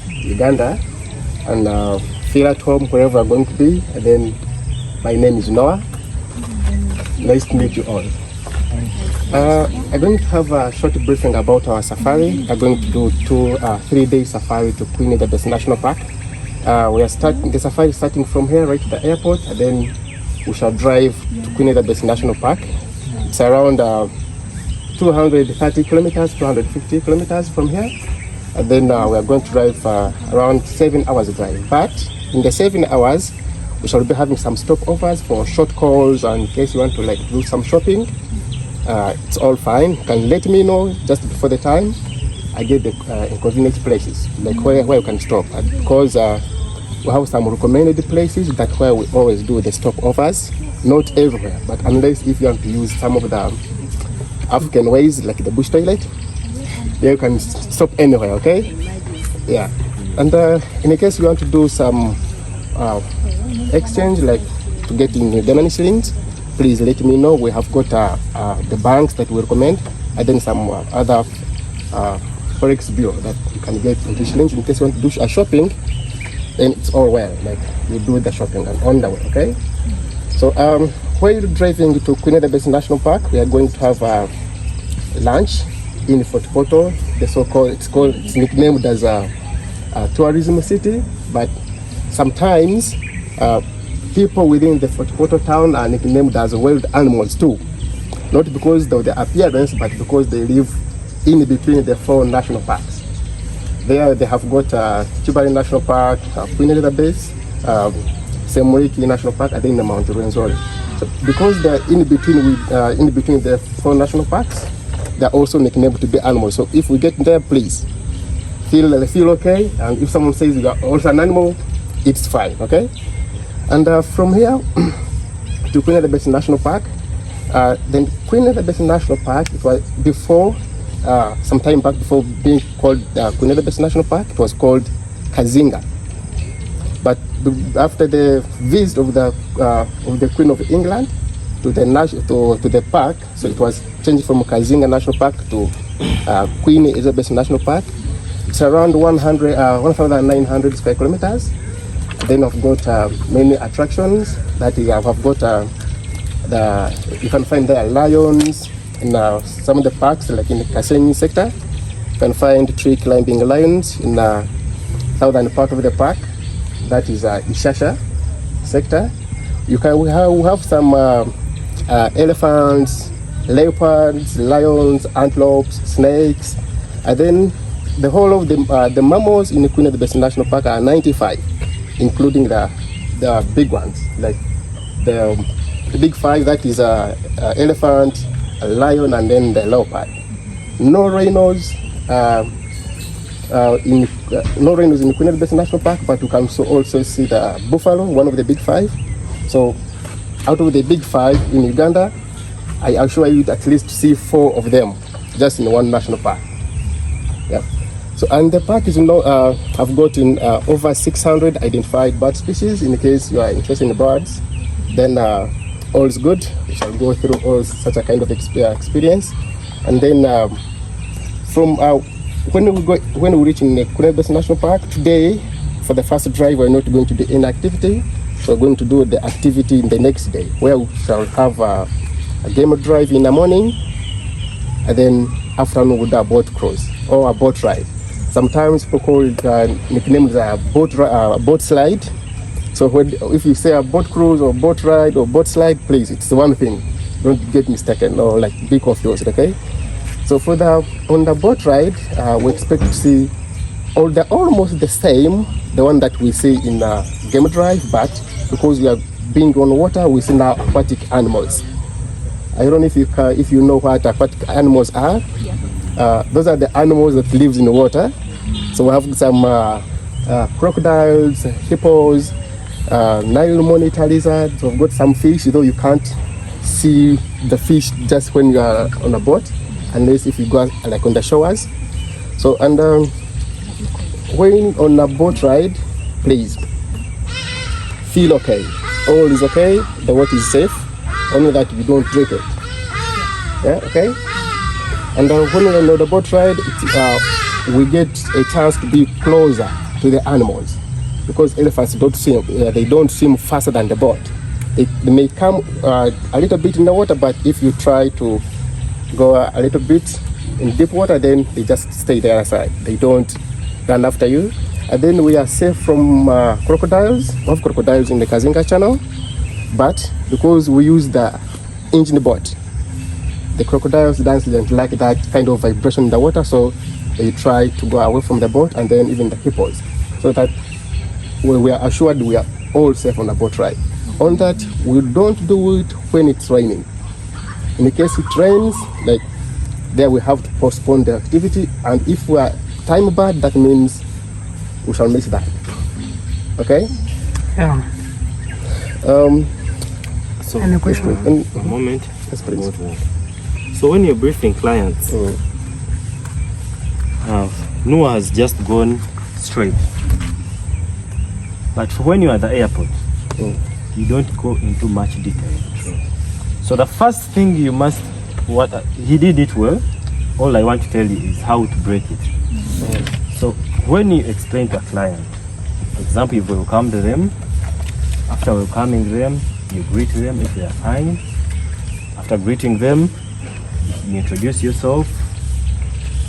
Uganda, and feel at home wherever I'm going to be. And then my name is Noah. Nice to meet you all. I'm going to have a short briefing about our safari. We're going to do 3-day safari to Queen Elizabeth National Park. We are starting the safari starting from here right to the airport, and then we shall drive to Queen Elizabeth National Park. It's around 230 kilometers, 250 kilometers from here. And then we are going to drive around 7 hours drive. But in the 7 hours, we shall be having some stopovers for short calls, and in case you want to do some shopping. It's all fine. You can let me know just before the time. I get the inconvenient places, where you can stop. Because we have some recommended places that where we always do the stopovers. Not everywhere, but unless if you want to use some of the African ways, like the bush toilet, you can stop anywhere, okay? Yeah. And in case you want to do some exchange, like to get in Ghanaian shillings, please let me know. We have got the banks that we recommend, and then some other forex bureau that you can get into shillings. In case you want to do shopping, then it's all well. You do the shopping and on the way, okay? So while you're driving to Queen Elizabeth National Park, we are going to have lunch in Fort Portal. It's nicknamed as a tourism city, but sometimes people within the Fort Portal town are nicknamed as wild animals too. Not because of their appearance, but because they live in between the 4 national parks. There they have got Chibari National Park, Queen Elizabeth, Semuriki National Park, and then the Mount Rwenzori. So because they're in between the 4 national parks, they're also nicknamed to be animals. So if we get there, please feel okay. And if someone says you are also an animal, it's fine, okay? And from here to Queen Elizabeth National Park, then Queen Elizabeth National Park, it was before, some time back before being called Queen Elizabeth National Park, it was called Kazinga. But after the visit of the Queen of England to the park, so it was changed from Kazinga National Park to Queen Elizabeth National Park. It's around 1,900 square kilometers. Then I've got many attractions that you have got. You can find there lions in some of the parks, like in the Kasenyi sector. You can find tree climbing lions in the southern part of the park. That is Ishasha sector. We have some elephants, leopards, lions, antelopes, snakes, and then the whole of the mammals in the Queen Elizabeth National Park are 95, including the big ones, like the big 5. That is elephant, a lion, and then the leopard. No rhinos. No rhinos in the Queen Elizabeth National Park, but you can also see the buffalo, one of the big 5. So out of the big 5 in Uganda, I assure you at least see 4 of them just in one national park. Yeah. So and the park is have gotten over 600 identified bird species. In case you are interested in birds, then all is good. We shall go through all such a kind of experience, and then from when we reach in the Queen Elizabeth National Park today, for the first drive, we're not going to do any activity. So we're going to do the activity in the next day, where we shall have a game drive in the morning, and then afternoon we'll do a boat cruise or a boat ride. Sometimes people call it nicknamed a boat slide. So if you say a boat cruise or boat ride or boat slide, please, it's the one thing. Don't get mistaken or be confused, okay? So on the boat ride, we expect to see almost the same, the one that we see in game drive, but because we are being on water, we see now aquatic animals. I don't know if you know what aquatic animals are. Yeah. Those are the animals that lives in the water. So we have some crocodiles, hippos, Nile monitor lizards. We've got some fish, though you can't see the fish just when you are on a boat, unless if you go like on the showers. So and when on a boat ride, please feel okay. All is okay. The water is safe. Only that you don't drink it. Yeah, okay. And when you're on the boat ride, we get a chance to be closer to the animals, because elephants they don't swim faster than the boat. They may come a little bit in the water, but if you try to go a little bit in deep water, then they just stay the other side. They don't run after you. And then we are safe from crocodiles. We have crocodiles in the Kazinga Channel, but because we use the engine boat, the crocodiles don't like that kind of vibration in the water, so they try to go away from the boat, and then even the hippos, so that we are assured we are all safe on the boat ride. On that, we don't do it when it's raining. In case it rains, like there we have to postpone the activity, and if we are time bad, that means we shall miss that. Okay? Yeah. So any question? A moment. Yes, please. So when you're briefing clients, Noah has just gone straight. But for when you're at the airport, you don't go into much detail. So the first thing you must, he did it well. All I want to tell you is how to break it. So when you explain to a client, for example, you welcome them. After welcoming them, you greet them if they are fine. After greeting them, you introduce yourself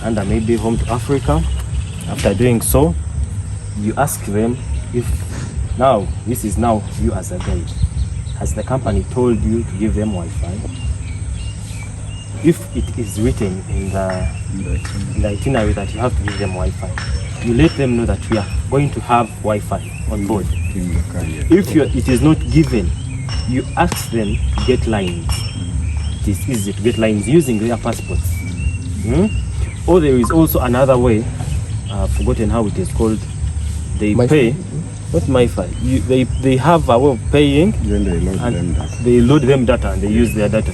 and maybe home to Africa. After doing so, you ask them if now, this is now you as a guide. Has the company told you to give them Wi-Fi? If it is written in the itinerary that you have to give them Wi-Fi, you let them know that we are going to have Wi-Fi on board. If it is not given, you ask them to get lines. It is easy to get lines using their passports. Or there is also another way, I've forgotten how it is called. They pay, not MiFi. They have a way of paying, then they load them data. They load them data and they use their data.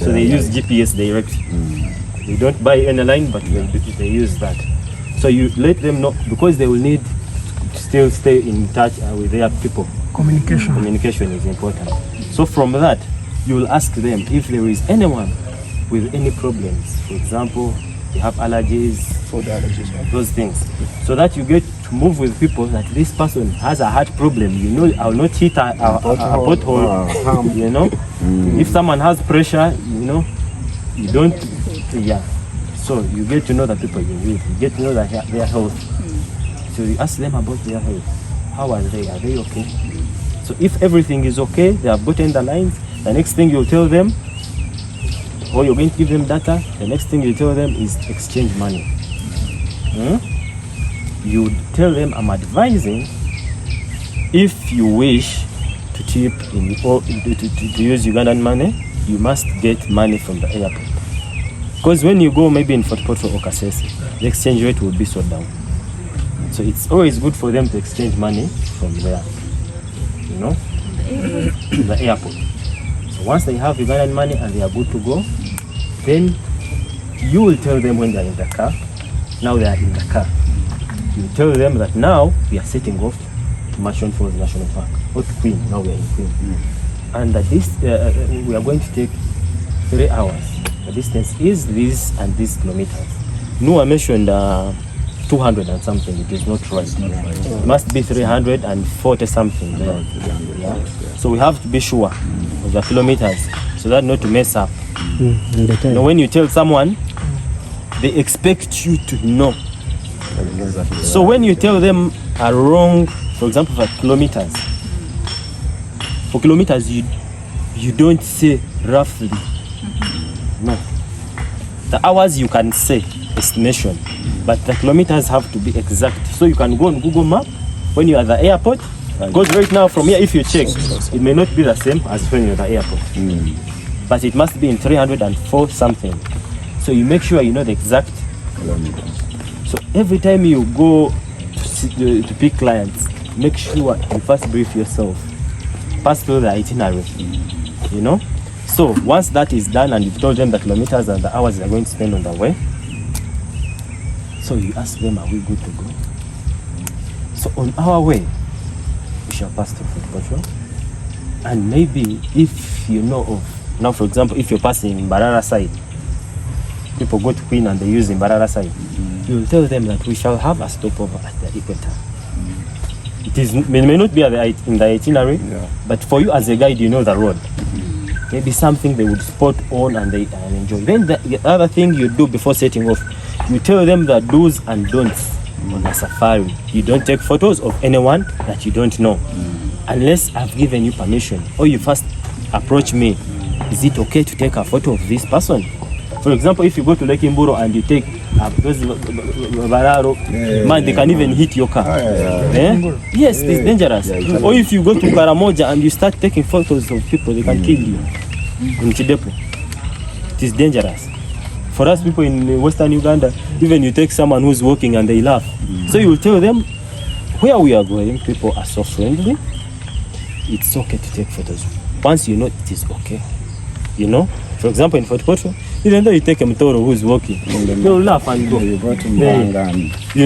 So they use GPS direct. They don't buy any line, but they use that. So you let them know, because they will need to still stay in touch with their people. Communication is important. So from that, you will ask them if there is anyone with any problems. For example, they have allergies, food allergies, right? Those things. So that you get to move with people that this person has a heart problem. You know, I will not hit a pothole. You know, if someone has pressure, you know, you don't. Yeah. So you get to know the people you with. You get to know their health. So you ask them about their health. How are they? Are they okay? So if everything is okay, they have gotten the lines. The next thing you'll tell them, or you're going to give them data, the next thing you tell them is exchange money. You tell them, I'm advising, if you wish to tip to use Ugandan money, you must get money from the airport. Because when you go maybe in Fort Portal or Kasese, the exchange rate will be so down. So it's always good for them to exchange money from there, you know, the airport. So once they have Ugandan money and they are good to go, then you will tell them when they are in the car. Now they are in the car. You tell them that now we are setting off to Mashon Falls National Park, or to Queen. Now we are in Queen, and we are going to take 3 hours. The distance is this and these kilometers. No, I mentioned 200 and something. It is not right. It must be 340 something there. Yeah. So we have to be sure of the kilometers so that not to mess up. Now, when you tell someone, they expect you to know. So when you tell them a wrong, for example, for kilometers, you don't say roughly. No. The hours you can say estimation, but the kilometers have to be exact. So you can go on Google Map when you're at the airport. Because right now from here, if you check, it may not be the same as when you're at the airport. But it must be in 304 something. So you make sure you know the exact kilometers. So every time you go to pick clients, make sure you first brief yourself. Pass through the itinerary, you know. So once that is done and you've told them the kilometers and the hours they're going to spend on the way, so you ask them, are we good to go? So on our way, we shall pass through Fort Portal. And maybe if you know of, now for example, if you're passing Mbarara side, people go to Queen and they use Mbarara side, you will tell them that we shall have a stopover at the equator. It may not be in the itinerary, but for you as a guide, you know the road. Maybe something they would spot on and they enjoy. Then the other thing you do before setting off, you tell them the do's and don'ts on a safari. You don't take photos of anyone that you don't know, unless I've given you permission, or you first approach me. Is it okay to take a photo of this person? For example, if you go to Lake Mburo and you take those Bararo, man, they can even hit your car. Yes, it's dangerous. Or if you go to Karamoja and you start taking photos of people, they can kill you in Chidepo. It is dangerous. For us people in Western Uganda, even you take someone who's walking and they laugh. So you will tell them, where we are going, people are so friendly. It's okay to take photos. Once you know it is okay. You know, for example, in Fort Portal, even though you take a Mtoro who's walking, they'll laugh and go. You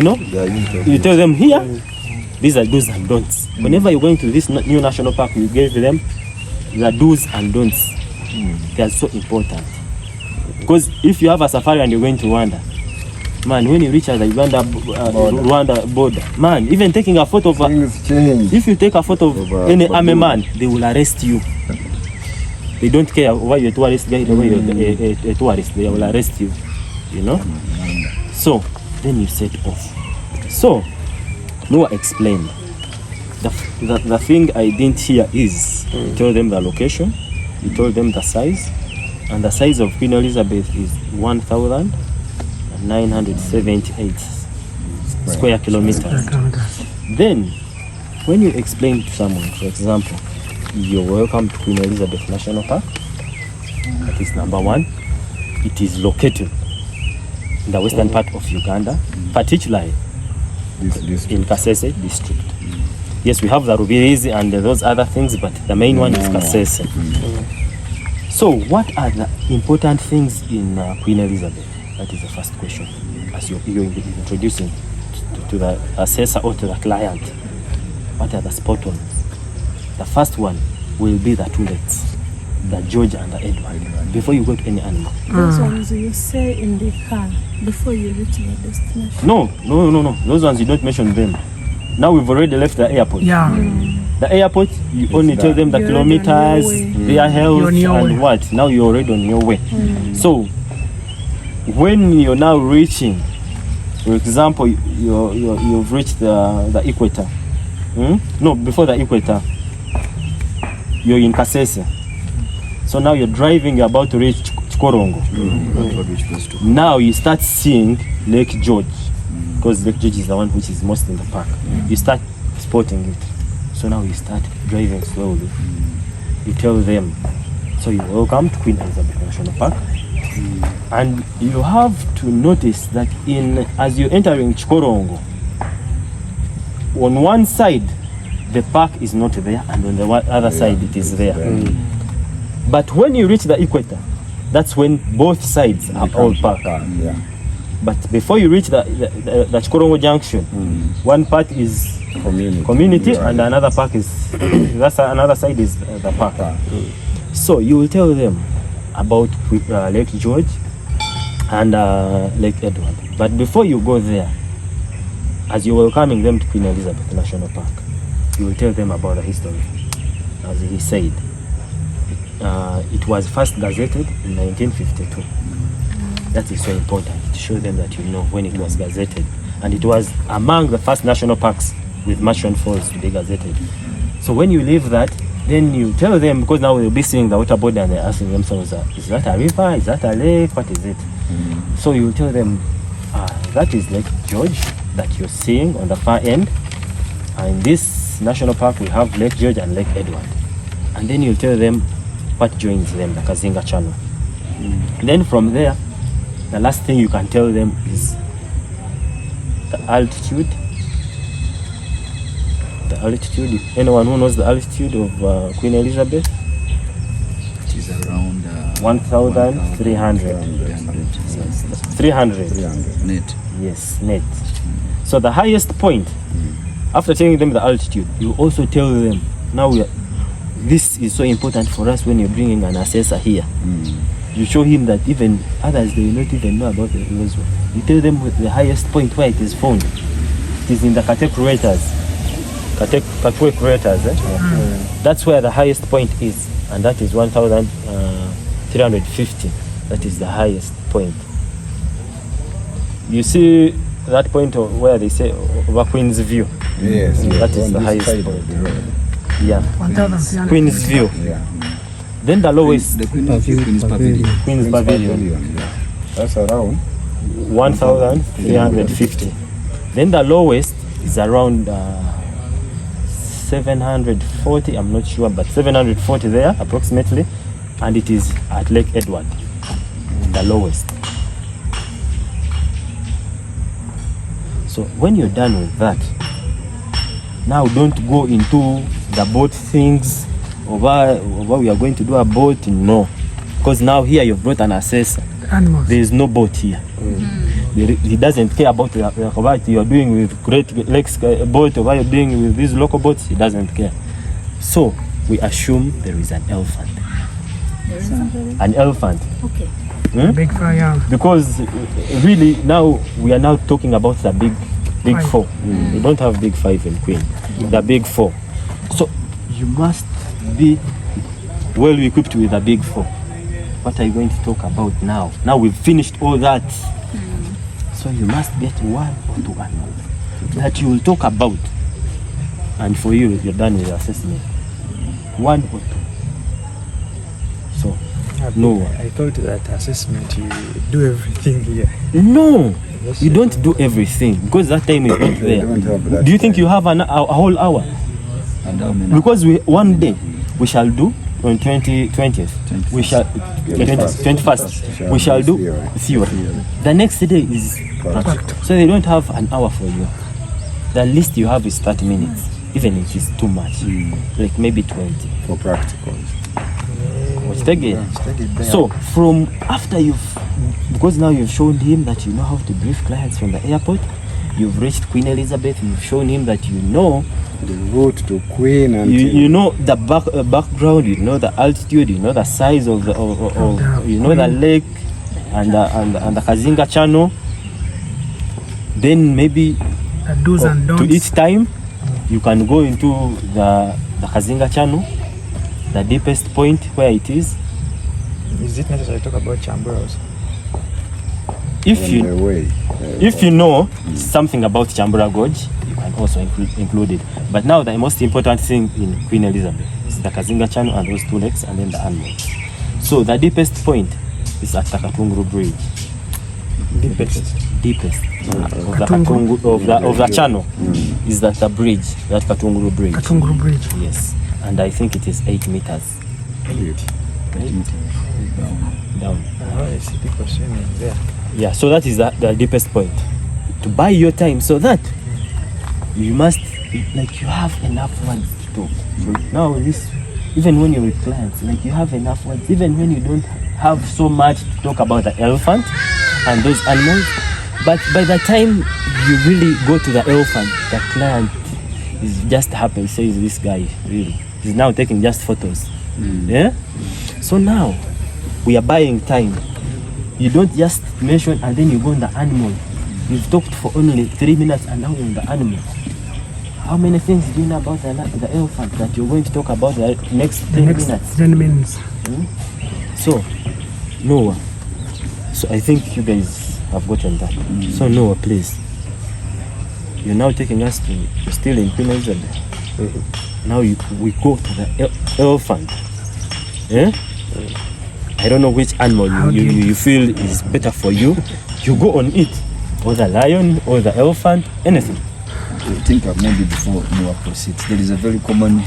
know, you tell them here, these are do's and don'ts. Whenever you're going to this new national park, you give them the do's and don'ts. They are so important. Because if you have a safari and you're going to Rwanda, man, when you reach the Uganda Rwanda border, man, even taking a photo of if you take a photo of any army man, they will arrest you. They don't care why you're a tourist guide or why you're a tourist, they will arrest you, you know? So, then you set off. So, Noah explained. The thing I didn't hear is, you told them the location, you told them the size, and the size of Queen Elizabeth is 1,978 square kilometers. Then, when you explain to someone, for example, you're welcome to Queen Elizabeth National Park. That is number one. It is located in the western part of Uganda, particularly in Kasese district. Yes, we have the Rubirizi and those other things, but the main one is Kasese. So, what are the important things in Queen Elizabeth? That is the first question, as you're introducing to the assessor or to the client. What are the spot ons? The first one will be the two lakes, the George and the Edward, before you go to any animal. Those ones you say in the car before you reach the destination? No. Those ones you don't mention them. Now we've already left the airport. The airport, you only tell them the kilometers, their health, and what. Now you're already on your way. So, when you're now reaching, for example, you've reached the equator. No, before the equator, you're in Kasese. So now you're driving, you're about to reach Chikorongo. Now you start seeing Lake George, because Lake George is the one which is most in the park. You start spotting it. So now you start driving slowly. You tell them, so you're welcome to Queen Elizabeth National Park. And you have to notice that as you're entering Chikorongo, on one side, the park is not there, and on the other side it is there. But when you reach the equator, that's when both sides are all park. But before you reach the Chikorongo junction, one part is community and another park is another side is the park. So you will tell them about Lake George and Lake Edward. But before you go there, as you're welcoming them to Queen Elizabeth National Park, you will tell them about the history. As he said, it was first gazetted in 1952. That is so important to show them that you know when it was gazetted. And it was among the first national parks with Marshall Falls to be gazetted. So when you leave that, then you tell them, because now we'll be seeing the water body and they're asking themselves, is that a river? Is that a lake? What is it? So you tell them, that is Lake George that you're seeing on the far end. And in this national park, we have Lake George and Lake Edward. And then you tell them what joins them, the Kazinga Channel. Then from there, the last thing you can tell them is the altitude. The altitude, anyone who knows the altitude of Queen Elizabeth? It is around 1,300. 300 net. Yes, net. So the highest point, after telling them the altitude, you also tell them, now this is so important for us when you're bringing an assessor here. You show him that even others, they will not even know about the Roswell. You tell them the highest point where it is found. It is in the Kate craters. Kate craters. That's where the highest point is, and that is 1,350. That is the highest point. You see that point where they say over Queen's View? Yes. That is the highest point. Yeah. 1,300. Queen's View. Yeah. Then the lowest, The Queen's Pavilion. Queen's Pavilion, Yeah. That's around 1,350. Then the lowest is around 740, I'm not sure, but 740 there approximately, and it is at Lake Edward, the lowest. So when you're done with that, now don't go into the boat things, over we are going to do a boat, no. Because now here you've brought an assessor. Animals. There is no boat here. He doesn't care about what you're doing with Great Lakes boat or what you're doing with these local boats. He doesn't care. So we assume there is an elephant. An elephant. Okay. Big fire. Because really now we are now talking about the big Five. four. We don't have big five in Queen. The big four. So you must be well equipped with the big four. What are you going to talk about now? Now we've finished all that. So you must get one or two animals that you will talk about. And for you, you're done with the assessment. One or two. So, no. I thought that assessment you do everything here. No, you don't do everything because that time is not there. Do you think you have a whole hour? And how many? Because one day we shall do on 20th. We shall 21st. We shall do theory. The next day is practical. So they don't have an hour for you. The least you have is 30 minutes. Even if it's too much, like maybe 20 for practicals. So from after because now you've shown him that you know how to brief clients from the airport, you've reached Queen Elizabeth, you've shown him that you know The route to Queen and you know the background, you know the altitude, you know the size of the you know the lake and the Kazinga channel. Then maybe The do's and don'ts. to each time you can go into the Kazinga channel, the deepest point where it is. Is it necessary to talk about Chamburas? If on the way. If you know something about Chambura Gorge, you can also include it. But now the most important thing in Queen Elizabeth is the Kazinga channel and those two lakes and then the animals. So the deepest point is at the Katunguru Bridge. Deepest of the channel is that the bridge, that Katunguru Bridge. Katunguru Bridge. Yes, and I think it is 8 meters down. I see people swimming there. Yeah, so that is the deepest point. To buy your time so that you must, like, you have enough words to talk. So now this, even when you're with clients, like, you have enough words, even when you don't have so much to talk about the elephant and those animals. But by the time you really go to the elephant, the client is just happy, says this guy really is now taking just photos. Yeah? So now we are buying time. You don't just mention and then you go on the animal. You've talked for only 3 minutes and now you're on the animal. How many things do you know about the elephant that you're going to talk about the next 10 minutes? 10 minutes. So, Noah. So I think you guys have gotten that. So Noah, please. You're now taking us to, you're still in Queen Elizabeth. Now we go to the elephant. Yeah? I don't know which animal you feel is better for you. You go on it. Or the lion, or the elephant, anything. I think maybe before Noah proceeds, there is a very common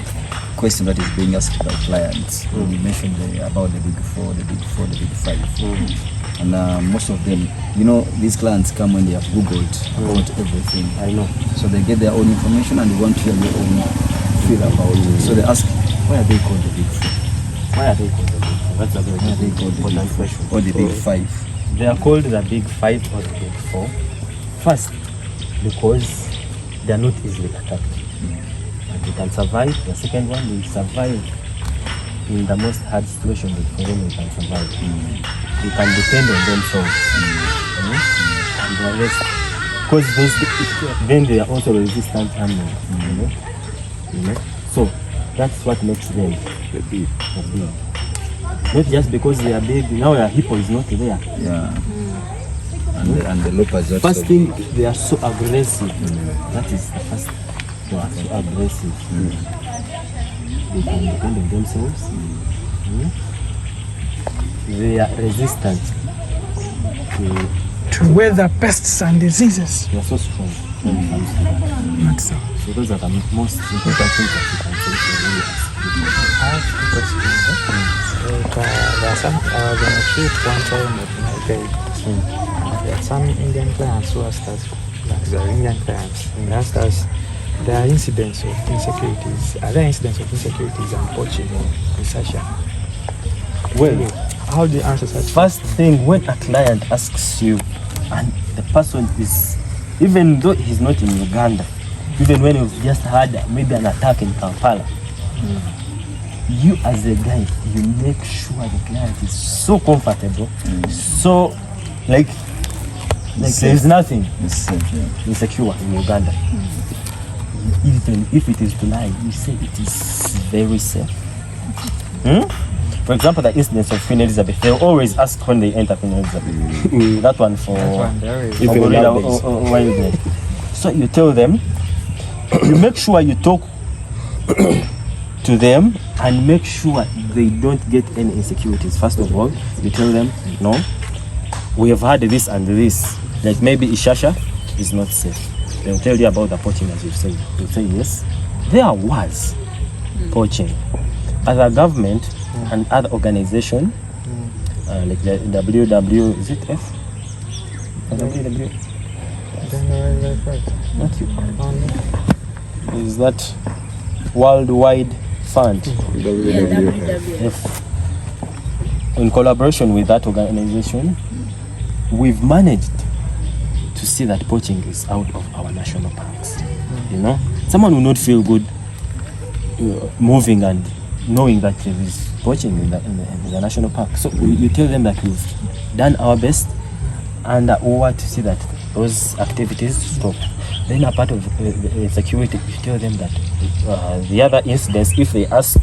question that is being asked by clients. You mentioned about the big four, the big five. And most of them, you know, these clients come when they have Googled about everything. I know. So they get their own information and they want to hear your own feel about it. So they ask, why are they called the big four? Why are they called the big four? That's a very Why are they called the big important four? question. Or the big five? They are called the big five or the big four. First, because they are not easily attacked. And they can survive. The second one will survive in the most hard situation for them they can survive. They can depend on themselves. And the rest, because then they are also resistant animals. You know. So that's what makes them big. Not just because they are big. Now a hippo is not there. Yeah. And the leopards also. First thing, they are so aggressive. That is the first. They are so aggressive. They can depend on themselves. They are resistant To weather pests and diseases. they are so strong when it comes to that. Not so. So those are the most important things that you can say to really ask people. I have two questions. There are some, I was on a trip one time with my guide. There are some Indian clients who asked us, like the Indian clients, and they asked us, there are incidents of insecurities. Are there incidents of insecurities and poaching in Sasha? Well, How do you answer such? first thing, when a client asks you and the person is, even though he's not in Uganda, even when you've just had maybe an attack in Kampala, you as a guide, you make sure the client is so comfortable, so like there's nothing It's safe, yeah. insecure in Uganda. Even if it is tonight, you say it is very safe. For example, the incidents of Queen Elizabeth, they always ask when they enter Queen Elizabeth. That one for Even gorilla nowadays. or wilderness. So you tell them, you make sure you talk to them and make sure they don't get any insecurities. First of all, you tell them, no, we have had this and this. Like maybe Ishasha is not safe. They'll tell you about the poaching, as you've said. You'll say, yes, there was poaching. Other government and other organization, like the WW, is it F? WW? Not you. Is that Worldwide Fund? WWF. In collaboration with that organization, we've managed to see that poaching is out of our national parks. You know, someone will not feel good moving and knowing that there is poaching in the national park. So you tell them that we've done our best and we want to see that those activities stop. Then a part of security, you tell them that the other incidents, if they ask